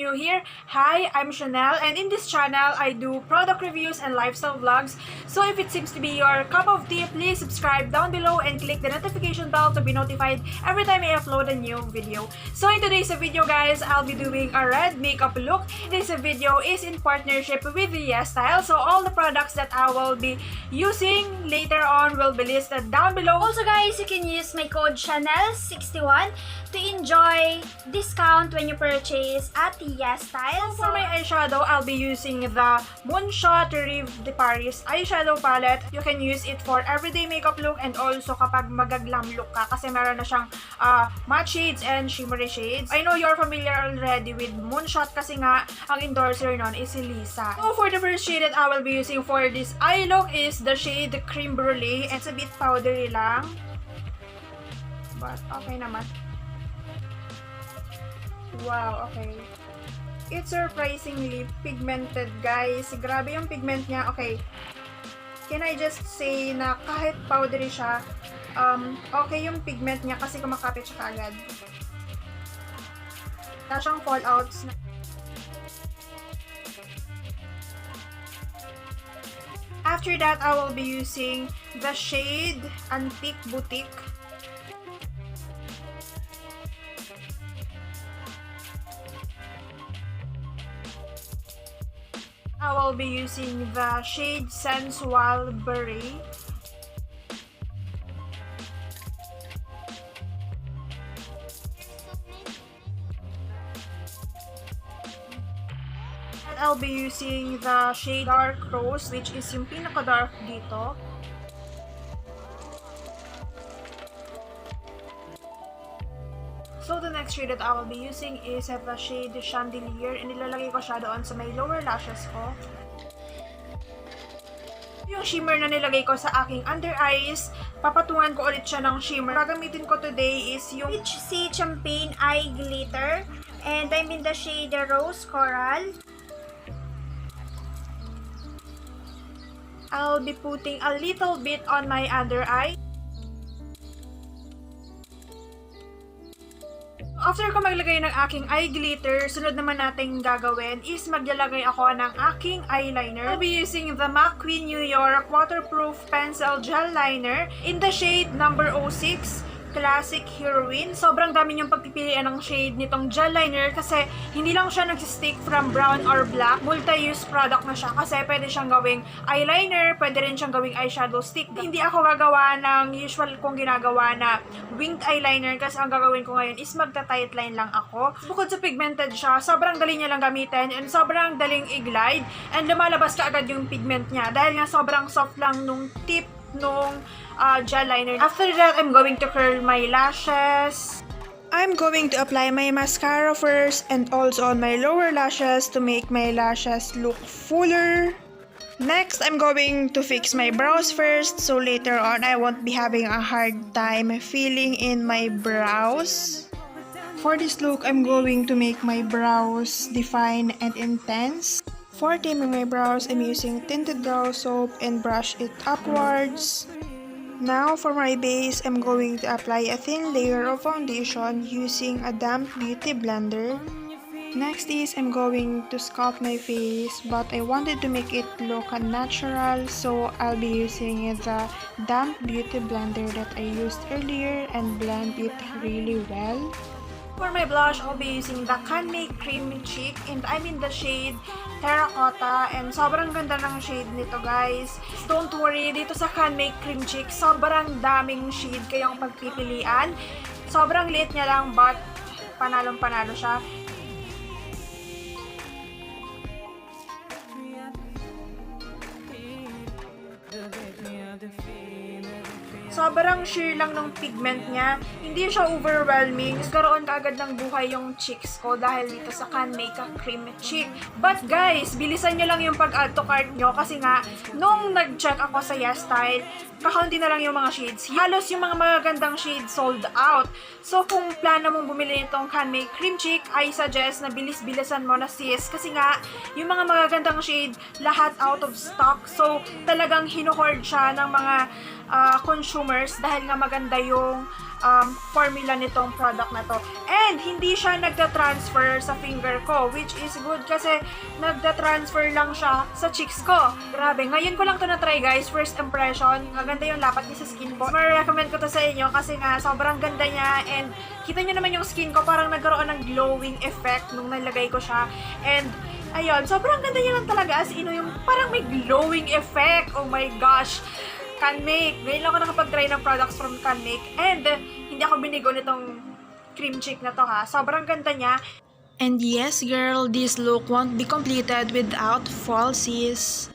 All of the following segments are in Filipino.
new here, hi, I'm Chanel, and in this channel, I do product reviews and lifestyle vlogs. So if it seems to be your cup of tea, please subscribe down below and click the notification bell to be notified every time I upload a new video. So in today's video, guys, I'll be doing a red makeup look. This video is in partnership with Yesstyle, so all the products that I will be using later on will be listed down below. Also, guys, you can use my code Chanel61 to enjoy discount when you purchase at Yesstyle. For my eyeshadow, I'll be using the Moonshot Rêve de Paris eyeshadow palette. You can use it for everyday makeup look and also kapag magaglam look ka kasi meron na siyang matte shades and shimmery shades. I know you're familiar already with Moonshot kasi nga ang endorser nun is si Lisa. So for the first shade that I will be using for this eye look is the shade Creme Brulee. It's a bit powdery lang, but okay naman. Wow, okay. It's surprisingly pigmented, guys. Grabe yung pigment niya. Okay. Can I just say na kahit powdery siya, okay yung pigment niya kasi kumakapit siya kaagad. Wala siyang fallouts. After that, I will be using the shade Antique Boutique. I will be using the shade Sensual Berry. And I'll be using the shade Dark Rose, which is yung pinaka-dark dito. So the next shade that I will be using is the shade Chandelier, and ilalagay ko siya doon sa may lower lashes ko. Yung shimmer na nilagay ko sa aking under eyes, papatungan ko ulit siya ng shimmer. Gagamitin ko today is yung Peach Sea Champagne Eye Glitter, and I'm in the shade Rose Coral. I'll be putting a little bit on my under eye. After ko maglagay ng aking eye glitter, sunod naman natin gagawin is maglalagay ako ng aking eyeliner. I'll be using the MACQUEEN New York Waterproof Pencil Gel Liner in the shade number 06. Classic Heroine. Sobrang dami niyong pagpipilian ng shade nitong gel liner kasi hindi lang siya nagsistick from brown or black. Multi-use product na siya kasi pwede siyang gawing eyeliner, pwede rin siyang gawing eyeshadow stick. Hindi ako gagawa ng usual kong ginagawa na winged eyeliner kasi ang gagawin ko ngayon is magta-tight line lang ako. Bukod sa pigmented siya, sobrang dali niya lang gamitin and sobrang daling i-glide and lumalabas ka agad yung pigment niya dahil nga sobrang soft lang nung tip nung gel liner. After that, I'm going to curl my lashes. I'm going to apply my mascara first and also on my lower lashes to make my lashes look fuller. Next, I'm going to fix my brows first so later on I won't be having a hard time filling in my brows. For this look, I'm going to make my brows define and intense. For taming my brows, I'm using tinted brow soap and brush it upwards. Now for my base, I'm going to apply a thin layer of foundation using a damp beauty blender. Next is I'm going to sculpt my face, but I wanted to make it look natural, so I'll be using the damp beauty blender that I used earlier and blend it really well. For my blush, I'll be using the Canmake Cream Cheek and I'm in the shade Terracotta and sobrang ganda ng shade nito, guys. Don't worry, dito sa Canmake Cream Cheek, sobrang daming shade kayong pagpipilian. Sobrang liit niya lang but panalong-panalo siya. Sobrang sheer lang ng pigment niya. Hindi siya overwhelming. Nagkaroon kaagad ng buhay yung cheeks ko dahil dito sa Canmake Cream Cheek. But guys, bilisan nyo lang yung pag-add to cart nyo kasi nga, nung nag-check ako sa Yesstyle, kakaunti na lang yung mga shades. Halos yung mga magagandang shades sold out. So kung plano mong bumili nitong Canmake Cream Cheek, I suggest na bilis-bilisan mo na sis. Kasi nga, yung mga magagandang shade, lahat out of stock. So talagang hinuhoard siya ng mga consumer consumers dahil nga maganda yung formula nitong product na to. And hindi siya nagda-transfer sa finger ko, which is good kasi nagda-transfer lang siya sa cheeks ko. Grabe, ngayon ko lang to na-try guys, first impression. Maganda yung lapat niya sa skin ko. Ma-recommend ko to sa inyo kasi nga sobrang ganda niya and kita nyo naman yung skin ko parang nagkaroon ng glowing effect nung nalagay ko siya. And ayun, sobrang ganda niya lang talaga as in yung parang may glowing effect. Oh my gosh! Canmake. Ngayon lang ako nakapag-try ng products from Canmake. And hindi ako binigo nitong cream cheek na to ha. Sobrang ganda niya. And yes girl, this look won't be completed without falsies.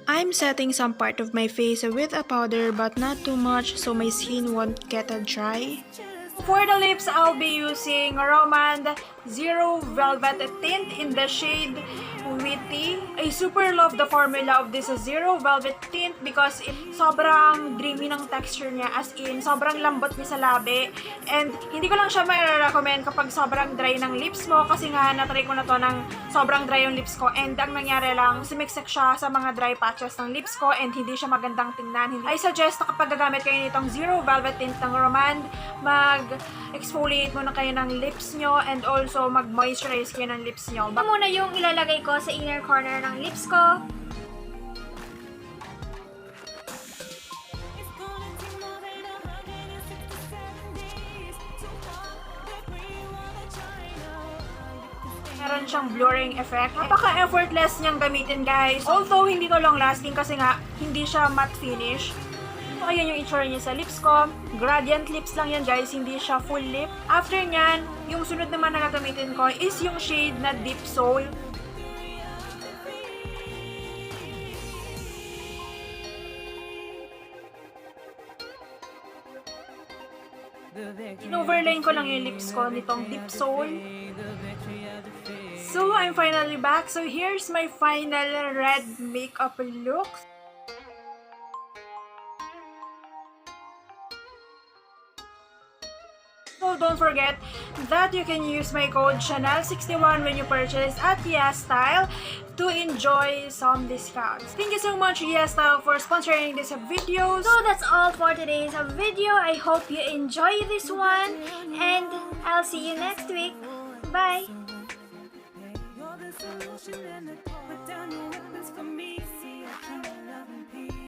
I'm setting some part of my face with a powder but not too much so my skin won't get dry. For the lips, I'll be using Romand Zero Velvet Tint in the shade Witty. I super love the formula of this Zero Velvet Tint because sobrang dreamy ng texture niya, as in sobrang lambot niya sa labi. And hindi ko lang siya ma-recommend kapag sobrang dry ng lips mo kasi nga natry ko na to ng sobrang dry yung lips ko and ang nangyari lang, sumiksik siya sa mga dry patches ng lips ko and hindi siya magandang tingnan. I suggest na kapag gagamit kayo nitong Zero Velvet Tint ng Romand, mag-exfoliate muna kayo ng lips nyo and also mag-moisturize kayo ng lips nyo. Ito muna yung ilalagay ko sa inner corner ng lips ko. Meron siyang blurring effect. Napaka-effortless niyang gamitin guys. Although hindi to long lasting kasi nga hindi siya matte finish. So, ayan yung itsura niya sa lips ko. Gradient lips lang yan guys, hindi siya full lip. After nyan, yung sunod naman na gagamitin ko is yung shade na Deep Soul. In-overline ko lang yung lips ko nitong Deep Soul. So, I'm finally back. So, here's my final red makeup look. So, don't forget that you can use my code Chanel61 when you purchase at Yesstyle to enjoy some discounts. Thank you so much, Yesstyle, for sponsoring this video. So that's all for today's video. I hope you enjoy this one and I'll see you next week. Bye!